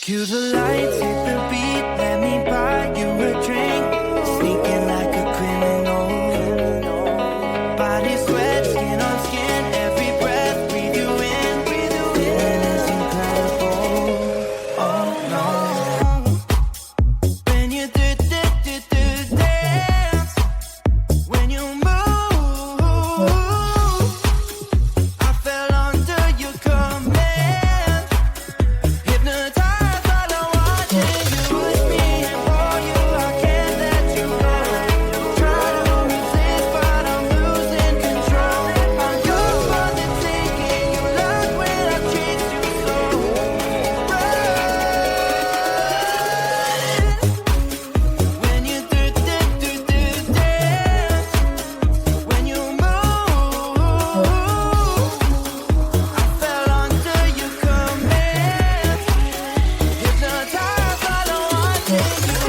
Cue the lights, hit the beat, let me buy you a drink. Sneaking like a criminal. Body sweat, skin on skin, every breath, breathe you in. Feeling is incredible. Oh no. When you do dance, when you move, I fell under your command. Hypnotized by the watching you with me and for you. I can't let you go. Try to resist, but I'm losing control. I'm yours for the taking. You love when I chase you so. When you do dance, when you move, I fell under your command. Hypnotized by the watching you.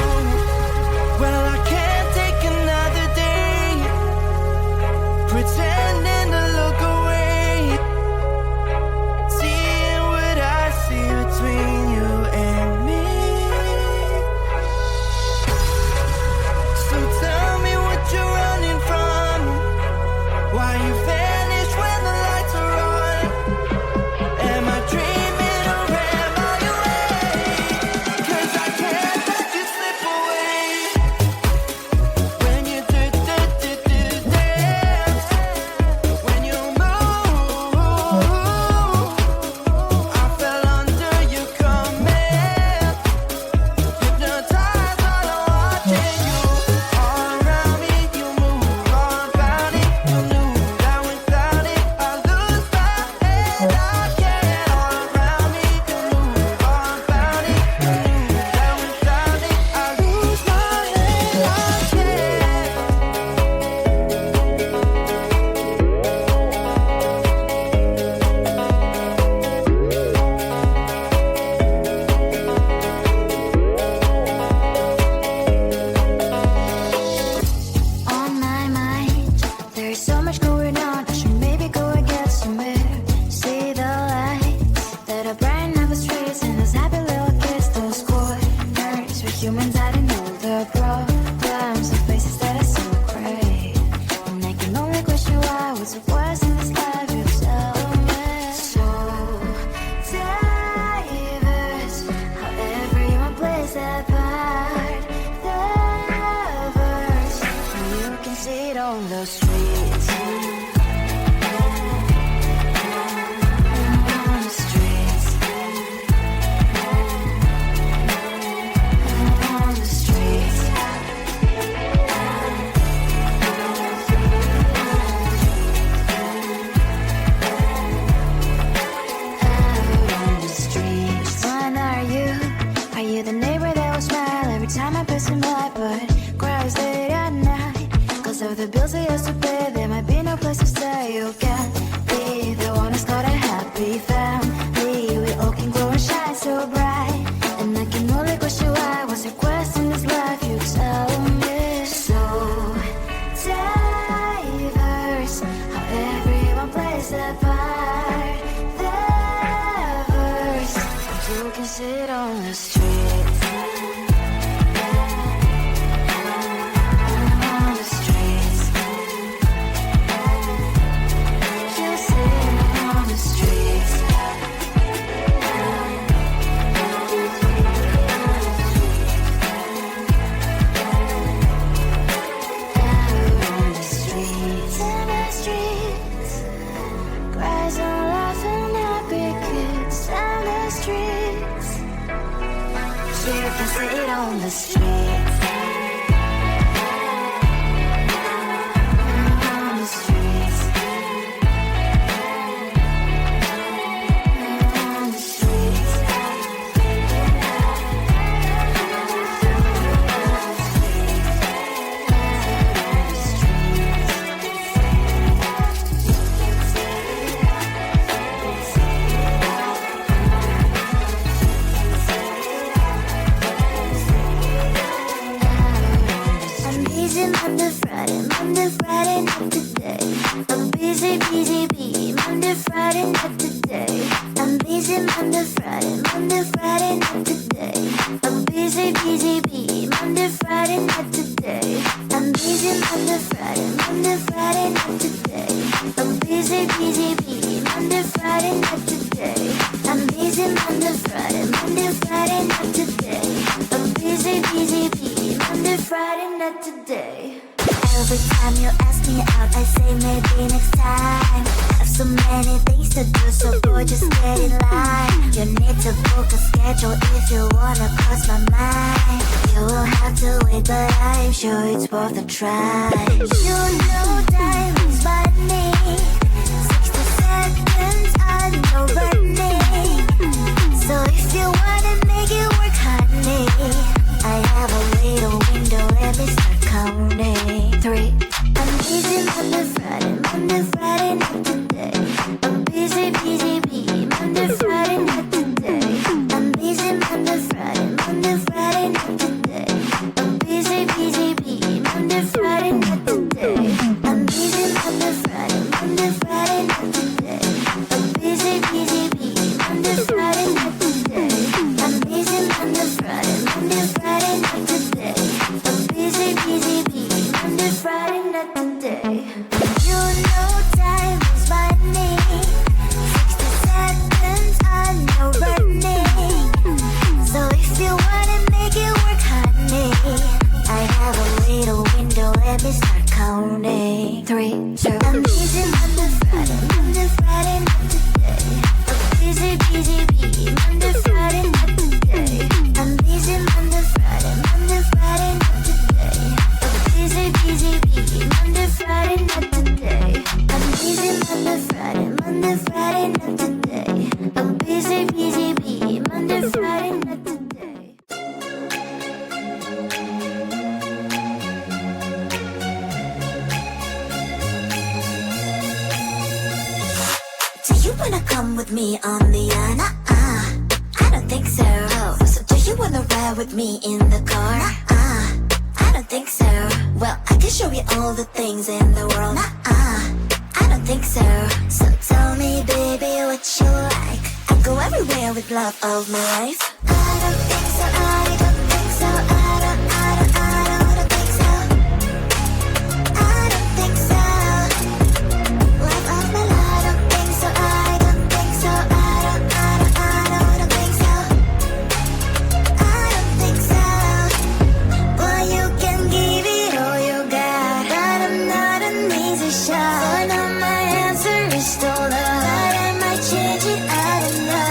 Well, I can't take another day pretending to look away, seeing what I see between you and me. So tell me what you're running from, why you vanish when the lights are on. Am I dreaming or am I awake? 'Cause I can't let you slip away. When you do dance, when you move, I fell under your command. Hypnotized by the watching you. All around me, you move, all about it. You knew that without it, I lose my head. I can't. All around me, you move, all about it. You knew that without it, I lose my head. I can't. On my mind, there's so much going on. I should maybe go and get somewhere. See the lights that are bright up the streets and those happy little kids, those corners where humans hiding all the problems and faces that are so great. And I can only question why. What's the worst in this life? You tell me. So diverse, how everyone plays their part. Diverse, you can see it on the streets. On the streets. On the streets. Out on the streets. One are you? Are you the neighbor that will smile every time I pass him by, but cries late at night? 'Cause of the bills I used to pay, there might be no place to stay. You can't be the one who's got a happy family. We all can grow and shine so bright. And I can only question why. What's the quest in this life? You tell me. So diverse, how everyone plays their part. Diverse, you can sit on the streets. On the streets. You sit on the streets. Out on the streets. In the streets. Cries and laughing, happy kids. On the streets. You can sit on the streets. On the streets. On the streets. I'm busy Monday, Friday, not today. I'm busy, Monday, Friday, not today. I'm busy. busy Monday, Friday, not today. I'm busy, busy bee. Monday, Friday, not today. I'm busy Monday, Friday, not today. I'm busy, busy bee. Monday, Friday, not today. I'm busy Monday, Friday, not today. I'm busy, busy bee. Monday, Friday, not today. Every time you ask me out, I say maybe next time. Have so many things to do, so boy, just get in line. You need to book a schedule if you wanna cross my mind. You will have to wait, but I'm sure it's worth a try. You know time is money. 60 seconds, I know burning. So if you wanna make it work, honey, I have a little window, let me start counting. 3. I'm busy Monday, Friday, not today. I'm busy, busy bee. Monday, Friday, not today. I'm busy Monday, Friday, not today. I'm busy, busy bee. Monday, Friday, not today. I'm busy Monday, Friday, not today. I'm busy, busy bee. Monday, Friday, not today. I'm busy Monday, Friday, not today. I'm busy, busy bee. Monday, Friday, not today. You know time is money. 60 seconds, I know burning. So if you wanna make it work, honey, I have a little window, let me start counting. 3, 2. I'm busy Monday, Friday, not today. I'm busy, busy bee. Monday, Friday, not today. I'm busy Monday, Friday, not today. I'm busy, busy bee. Monday, Friday, not today. I'm busy Monday, Friday, not today. I'm busy, busy bee. Monday, Friday, not today. Do you wanna come with me on the I don't think so. So do you wanna ride with me in the car? I don't think so. Well, I can show you all the things in the world. I don't think so. So tell me, baby, what you like. I go everywhere with love of my life. I don't think so. I don't think so. I don't think so. I don't think so. Love of my life. I don't think so. I don't think so. I don't think so. I don't think so. Well, you can give it all you got, but I'm not an easy shot. So now my answer is still love, but I might change it. I don't know.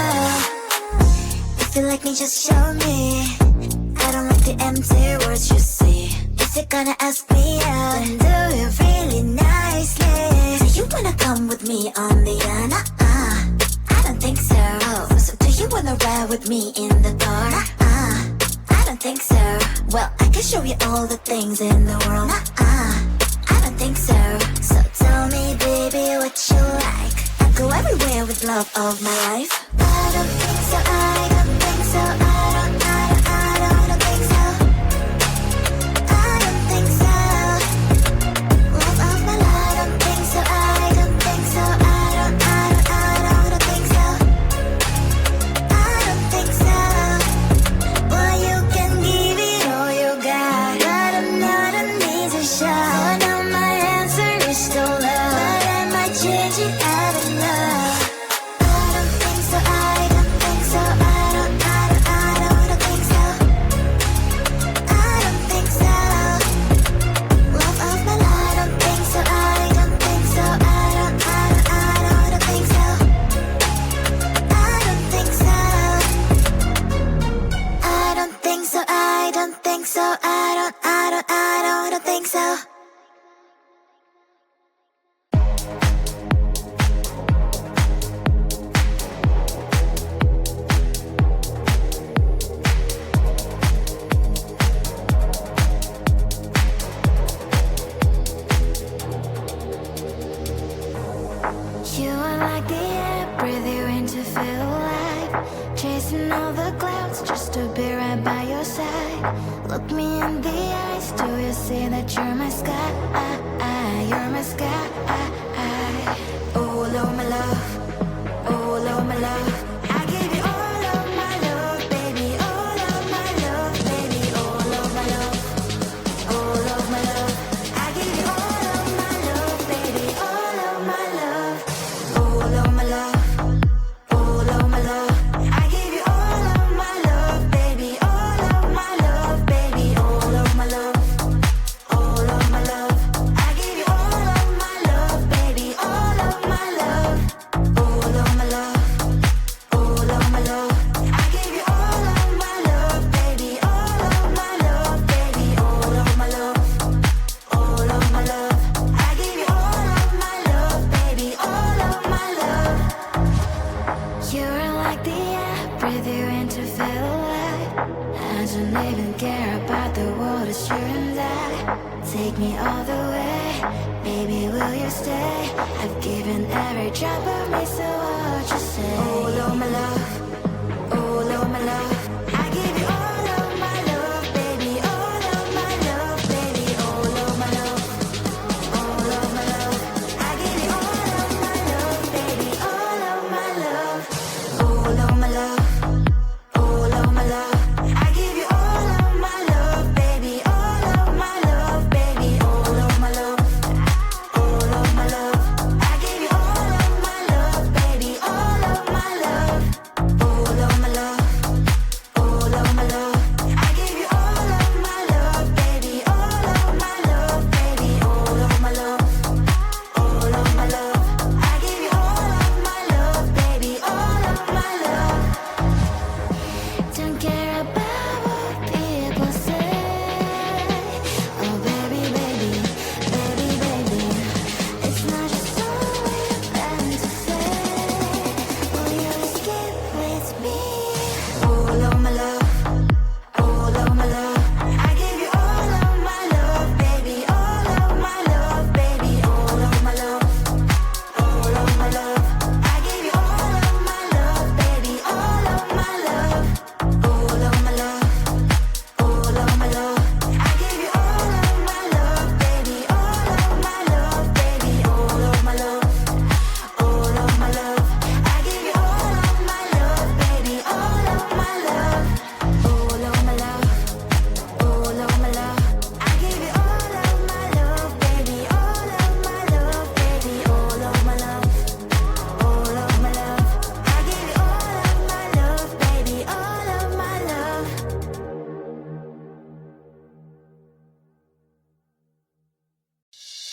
If you like me, just show me. I don't like the empty words you say. If you're gonna ask me out, then do it really nicely. Do you wanna come with me on the I don't think so. So do you wanna ride with me in the car? I don't think so. Well, I can show you all the things in the world. I don't think so. So tell me, baby, what you like. I go everywhere with love of my life. I don't think so. I don't think so. I don't think so. I don't think so. Love of my life. I don't think so. I don't think so. I don't think so. I don't think so. Well, you can give it all you got, but I'm not an easy shot. So now my answer is still love, but I might change it. I don't know. I don't think so. I don't think so. I don't think so. I don't think so. Love of my life. I don't think so. I don't think so. I don't think so. I don't think so. I don't think so. I don't think so. I don't think so. You are like the air, breathe you in to feel alive. Chasing all the clouds just to be right by your side. Look me in the eyes, do you see that you're my sky? You're my sky. Oh, Lord, my love. Oh, Lord, my love. I doesn't even care about the world, it's you and I. Take me all the way, baby, will you stay? I've given every drop of me, so what you say? Oh, Lord, my love, oh, Lord, my love, I give you all of my love, baby, all of my love, baby, all of my love, all of my love, I give you all of my love, baby, all of my love, all of my love, all of my love, I give you all of my love, baby, all of my love, baby, all of my love, all of my love, I give you all of my love, baby, all of my love, all of my love, all of my love, I give you all of my love, baby, all of my love, baby, all of my love, all of my love, I give you all of my love, baby, all of my love. Don't care about what people say. Oh baby, baby, baby, baby, it's not just always meant to say. Will you skip with me? All of my love, all of my love, I give you all of my love, baby, all of my love, baby, all of my love, all of my love, I give you all of my love, baby, all of my love, all of my love, all of my love, I give you all of my love, baby, all of my love, baby, all of my love, all of my love, I give you all of my love, baby, all of my love, all of my love, all of my love, I give you all of my love, baby, all of my love, baby, all of my love, all of my love, I give you all of my love, baby, all of my love.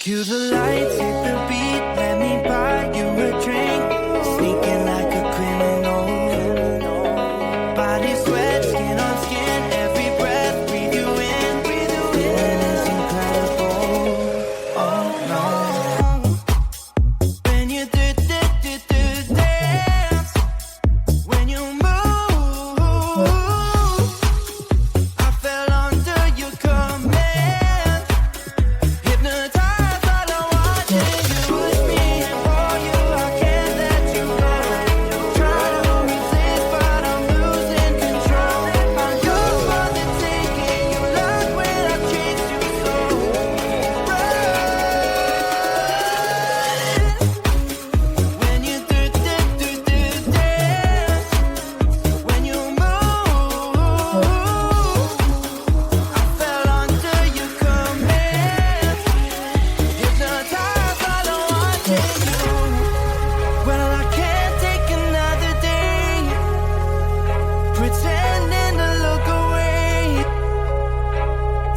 Cue the lights, hit the beat, let me buy you a drink. Sneaking like a criminal. Body sweat, skin on skin, every breath, breathe you in. Feeling is incredible. Oh no. When you do dance, when you move, I fell under your command. Hypnotized by the watching you with me and for you, I can't let you go. Try to resist, but I'm losing control. I'm yours for the taking. You love when I chase you so. When you do dance, when you move, I fell under your command. Hypnotized by the watching you. Well, I can't take another day pretending to look away,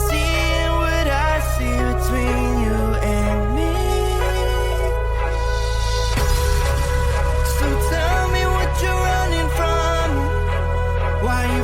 seeing what I see between you and me. So tell me what you're running from, why you